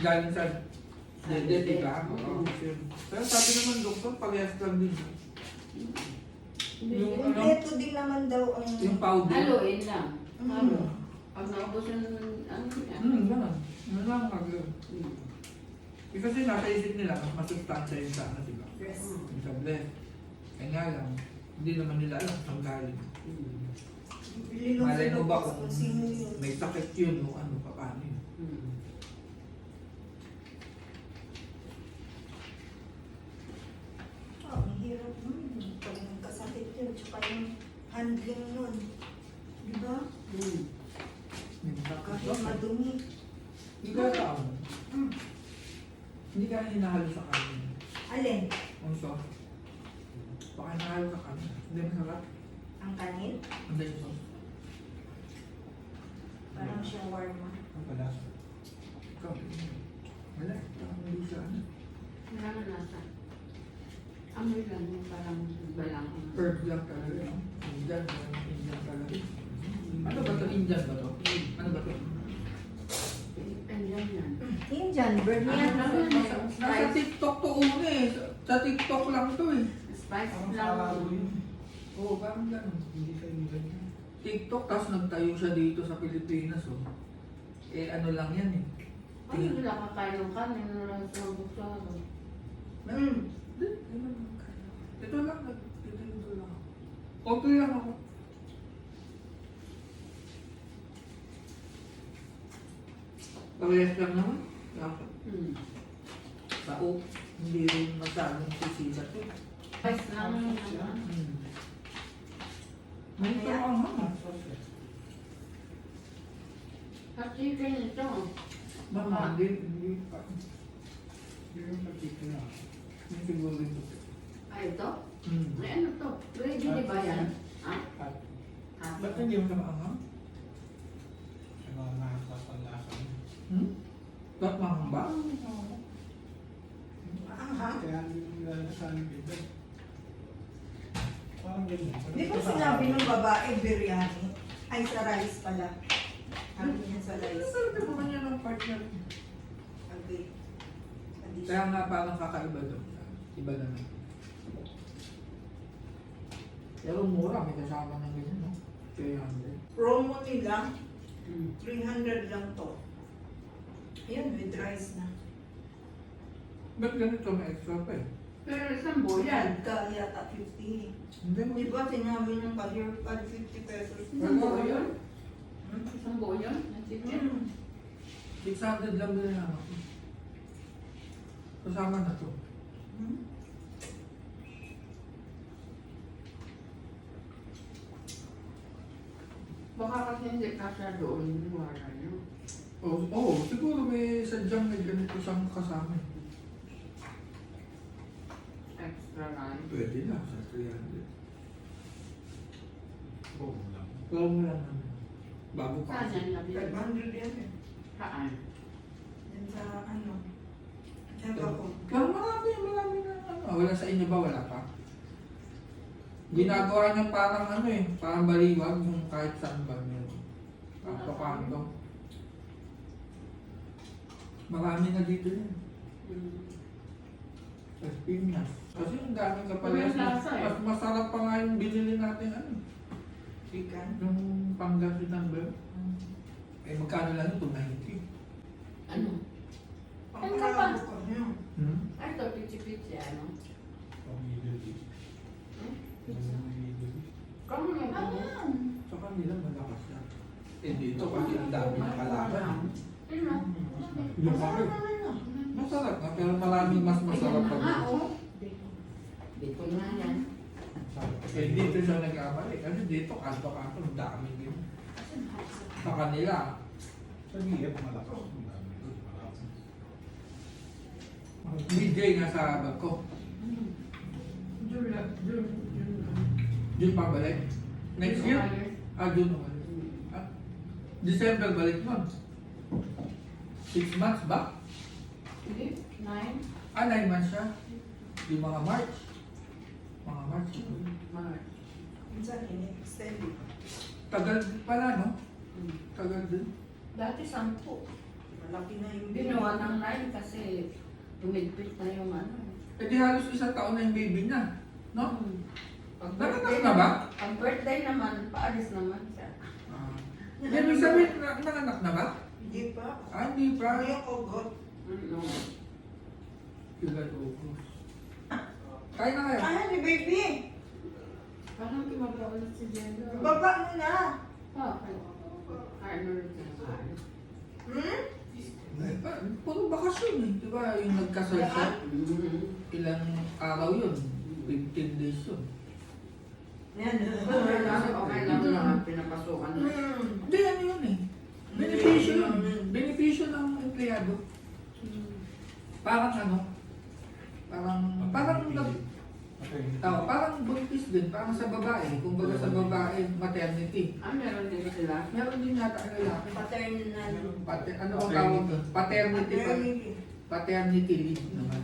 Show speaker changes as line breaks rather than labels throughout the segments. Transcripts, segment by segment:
galing sa dede, diba? Oo. Pero sabi naman doktor, parehas lang din. Yung ano,
Ito din naman daw ang...
yung powder.
Haluin lang.
Ano?
Pag naubos yung ano yan.
Ganun. Ano lang kagawin. Kasi nasa isip nila, mas masustansya yun sa ano, diba?
Yes.
Yung sa blend. Kaya nga lang, hindi naman nila alam ang galing. Malay mo ba kung
sino yun?
may sakit yun o ano, paano yun?
Oh, ang hirap nun. Pag nagkasakit yun, tsaka yung handling nun. Di ba?
May sakit
Kahit
ba?
madumi.
Hindi ka tao. Hindi ka hinahalo sa kanin.
Alin?
Ang sauce. Baka hinahalo sa kanin. Hindi masarap.
Ang kanin?
Hindi yung sauce.
Parang shawarma.
Ang palasa. Ikaw. Wala. Parang hindi siya ano.
Wala na nasa. Amoy lang yung parang balang.
Herb lang talaga. Indian. Indian talaga. Ano ba ito? Indian ba ito? Ano ba ito?
Andiyan yan.
Indian, bird
Ano
yan.
lang yan eh.
Nasa TikTok to una eh. Sa TikTok lang to eh.
Spice
Parang
lang.
sarado yun. Oo, parang ganun. Hindi sa Indian. TikTok, tapos nagtayo siya dito sa Pilipinas oh. Eh ano lang yan eh.
Ay, wala kakain ng kanin. Wala sa gusto.
Ito lang, ito lang. Okay lang ako. Parehas lang naman. Dapat. Sao, hindi rin masyadong sisila to.
Spice lang naman.
May ito ang mga.
Hot chicken ito.
Mama, hindi pa. Hindi yung particular na. Yung siguro ito.
Ay, ito?
Hmm.
Ay, ano to? Ready di ba yan? Ah? Ah.
Ba't hindi mo sa maanghang?
Sa mga nakakasalasa.
Ba't maanghang ba?
Aha.
Kaya nila sa amin dito. Parang ganyan.
Di ba sinabi ng babae, biryani? Ay, sa rice pala. Sabi niya sa rice.
Sabi mo kanya ng partner.
Okay.
Kaya nga parang kakaiba doon. Iba naman. Pero mura, may kasama ng ganyan, no? 300.
Promo nila, 300 lang to. Ayan, with rice na.
Ba't ganito may extra pa eh?
Pero isang boyan.
Ka yata 50.
Hindi mo.
Di ba sinabi ng ka-hair pad 50 pesos?
Isang boyan? Isang boyan? Ang chicken?
600 lang din lang ako. Kasama na to.
Baka kasi hindi kasya doon. Wala nyo.
Oo, siguro may sadyang may ganito siyang kasama.
Extra rice.
Pwede na sa 300.
Oo lang.
Promo lang namin. Bago pa.
Saan yan namin?
500 yan eh.
Saan?
Yan sa ano. Ewan ko.
Pero marami na ano. Wala sa inyo ba? Wala pa? Ginagawa niya parang ano eh, parang baliwag yung kahit saan ba yun. Kanto-kanto. Marami na dito yan. Sa Pinas. Kasi yung daming kapalayas
May lasa eh.
mas masarap pa nga yung binili natin ano.
Chicken.
Yung panggapitan ba yun? Eh magkano lang ito? 90.
Ano?
Pangkarabo ko niya.
Ay, ito, pichi-pichi, ano?
Pang-Middle East. Pang-Middle East.
Kamo yung ano?
Sa kanila malakas na. Eh dito kasi ang dami na kalaban.
Ano?
Yung bakit? Masarap na, pero maraming mas masarap pa
Ah,
dito.
oo. Dito na yan.
Eh dito siya nag-abalik. Kasi dito, kanto-kanto, ang dami din. Sa kanila,
Sa Giyap, malakas. Malakas.
DJ nasa bag ko. June pa balik? Next year? June naman. December balik nun. 6 months ba?
Hindi, 9.
9 months siya. Yung mga March. Mga March.
March.
Minsan ini-extend.
Tagal din pala, no? Tagal din.
Dati 10. Malaki na yung
Ginawa ng 9 kasi tumigpit na yung ano.
Eh di halos isang taon na yung baby niya. No?
Pag
Nakanak na ba?
Pag birthday naman, paalis naman siya.
Ibig sabihin, nanganak na ba?
Hindi pa.
Hindi pa.
Yung ugot.
Ano?
July, August. Kain na kayo.
Ah, ni baby.
Parang tumaba ulit si Jenna.
Baba mo na.
Bakit? Ano ulit na kain?
Hmm?
Puro bakasyon eh. Di ba yung nagkasal siya? Ilang araw yun? 15 days yun.
Yan.
Okay lang naman pinapasukan.
Hindi, ano yun eh. Benepisyo yun. Benepisyo ng empleyado. Parang ano? Parang parang buntis din. Parang sa babae. Kumbaga sa babae, maternity.
Meron din sila.
Meron din yata ang lalaki.
Paternal.
Ano ang tawag doon? Paternity.
Paternity.
Paternity leave naman.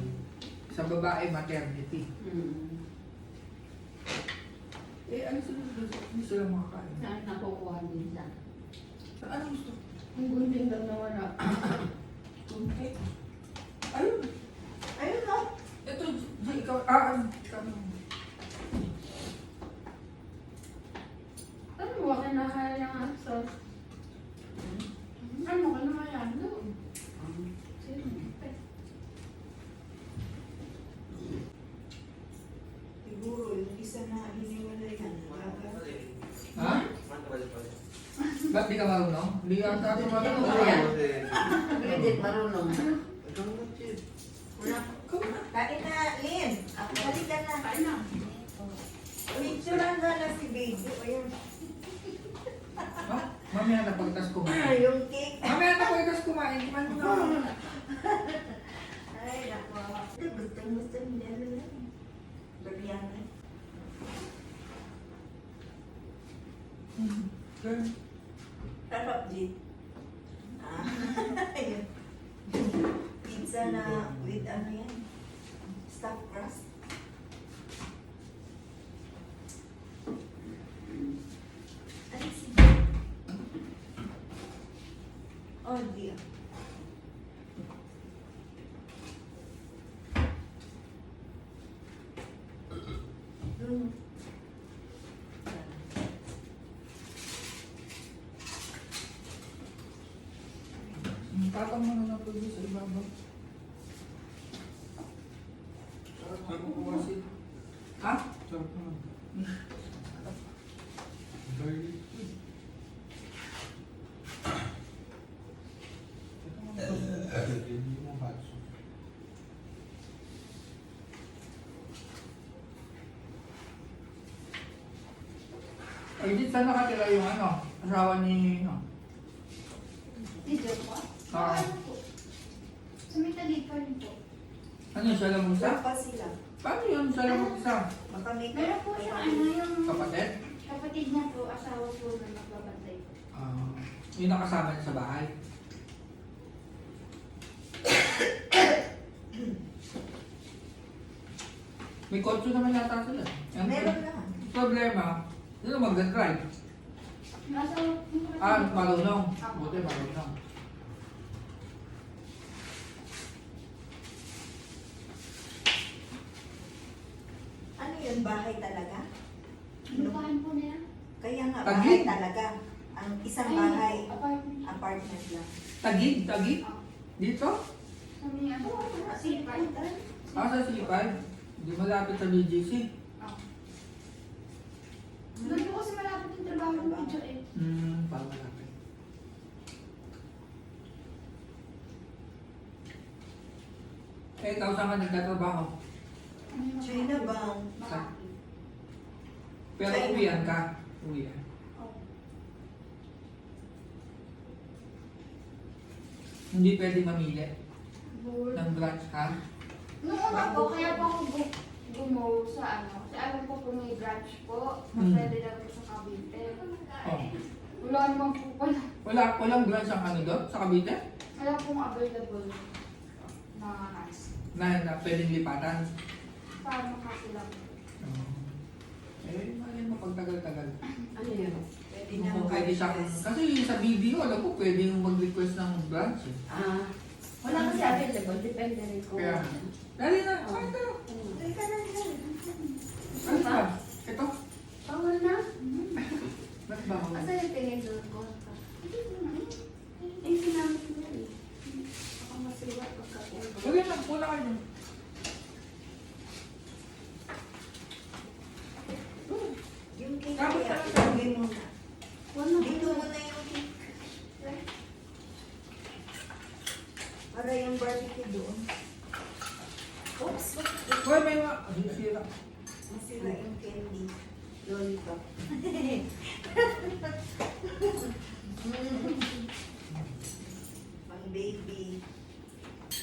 Sa babae, maternity. Ano sila doon? Hindi sila makakain.
Saan nakukuha din siya?
Ano gusto?
Ang gunting daw na wala. Kunti.
Ayun.
Ayun no.
Ito, ikaw, ikaw.
Ano ba kinakaya yung answer? Ano ka naman yan doon?
Siguro yung isa na hiniwalay yan.
Ha? Ba't di ka marunong? Hindi ka ako marunong.
Ayan. Legit marunong.
Wala. Kain na, Lynn. Halika na.
Kain na.
Picturean na si baby. Ayun.
Ha? Mamaya na pagtas kumain.
Yung cake.
Mamaya na pagtas kumain. Kumain mo na.
Ay, nako. Gusto niya na. Babiyanan.
Ganun.
Sarap, Jit. Ayun. Pizza na with ano yan? Stuffed crust. Ano si Jit? Oh, dear. Mm.
Tatang mo na lang pwede sa ibabaw. Sarap na kukuwasin. Ha?
Sarap naman. Garlic. Hindi mo hot sauce.
Ay, di saan nakatira yung ano? Asawa ni, no?
Dito po?
Ah.
Ano po? Sumitali pa rin po.
Ano yung salamusa?
Saan pa sila?
Paano yun salamusa?
Baka may
Meron po yung ano yung
Kapatid?
kapatid niya po, asawa po na nagbabantay po.
Yung nakasama niya sa bahay. May kotse naman yata sila. Yan.
Meron na.
Problema, yun ang mag-drive.
Nasa yung kapatid
Ah,
niya po.
marunong.
Apo.
Buti marunong.
Ano yun? Bahay talaga?
Inupahan po niya.
Kaya nga,
Tagig.
bahay talaga. Ang isang
Ay,
bahay,
apartment.
apartment lang.
Tagig?
Ah,
Dito?
sa may ano, sipay.
Sa C5. Hindi malapit sa BGC.
Ah. Doon po kasi malapit yung trabaho ng video eh.
Parang malapit. Eh, ikaw saan ka nagtatrabaho?
Ano yung
China ba?
Makati.
Pero
China.
uwian ka. Uwian.
Oh.
Hindi pwede mamili
Board.
ng branch, ha?
Noong una po, kaya po ako gumo sa ano. Kasi alam ko po may branch po. Na
Hmm.
pwede daw po sa Cavite.
Oh.
Wala naman po pala.
Walang branch ang ano doon, sa Cavite?
Wala pong available na nurse.
Na pwedeng lipatan.
Para makakilap po.
Eh, mali mo pagtagal-tagal.
Ano yun?
Pwede na
Kung pwede siya, kasi sa video, alam ko, pwede yung mag-request ng branch eh.
Ah, wala kasi available. Depende rin kung...
Kaya, dali na, kain tayo.
Teka na dyan.
Ano ba? Ito?
Bawal na.
Ba't ba ako?
Asa yung tingin doon ko?
Eh, sinabi ko na eh. Baka masiwat pagkakuha.
Lagi na, pula kayo.
Yung cake
Tapos
kaya,
na-
ilagay mo na.
Wala.
Dito mo na yung cake. Para yung barbecue doon. Oops,
Hoy, may mga... Ay, sira.
masira yung candy.
Lollipop.
Pang baby.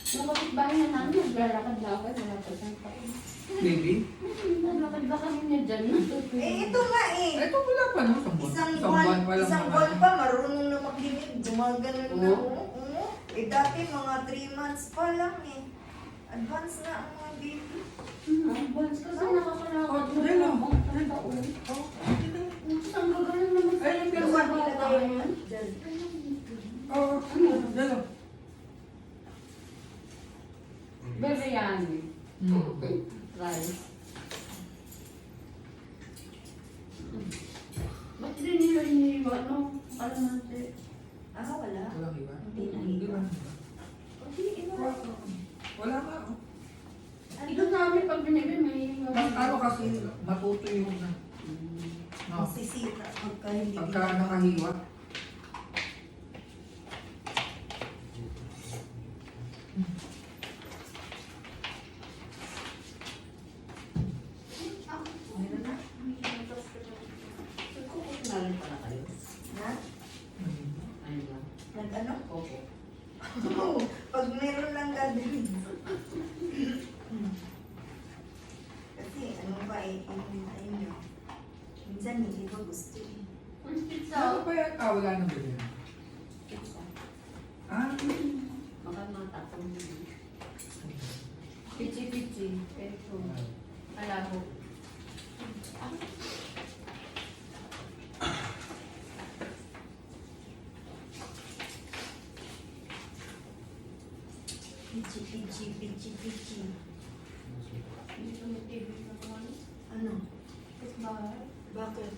Yung kapitbahay na namin, naglalakad na ako, nalapasan pa.
Baby?
Nalakad ba kami niya dyan?
Eh, ito nga eh.
Ito wala pa, no?
Isang
Isang buwan pa lang
isang
naman.
buwan pa, marunong na maglinig. Gumaganon na.
Oo.
Oo. Eh, dati mga 3 months pa lang eh. Advance na ang mga baby.
Advance kasi nakakalakad
Oh, dahil lang.
Ang taon. Ang gagaling naman
Ay,
sa
pero
Luwan
bata
nilagay mo
ngayon.
dyan.
Oo, dala.
Biryani.
Hmm.
Rice. Ba't rin nila iniiwan, no? Kalamansi.
Ah, wala.
Walang iba?
Hindi na
Hindi
iba.
ba?
Okay, iba.
Wala nga. Oh.
Ito namin pag binili, may...
Mas ano kasi, matuto yung na. No?
Masisira pagka hindi
Pagka nakahiwa.
Meron na?
Kukot na rin pala kayo.
Ha?
Hmm.
Ayun lang.
Nag-ano?
Opo.
Pag meron lang gagawin. Kasi ano ba eh, ayun nyo. Minsan hindi ba gusto eh.
Ang pizza.
Ano pa yan? Ah, wala nang bilhin.
Pizza.
Ah?
Baka matapon mo. Pichi-pichi. Pero, kalabo.
Pichi, pichi, pichi, pichi.
Hindi ko may TV na naman.
Ano?
Kapitbahay.
Bakit?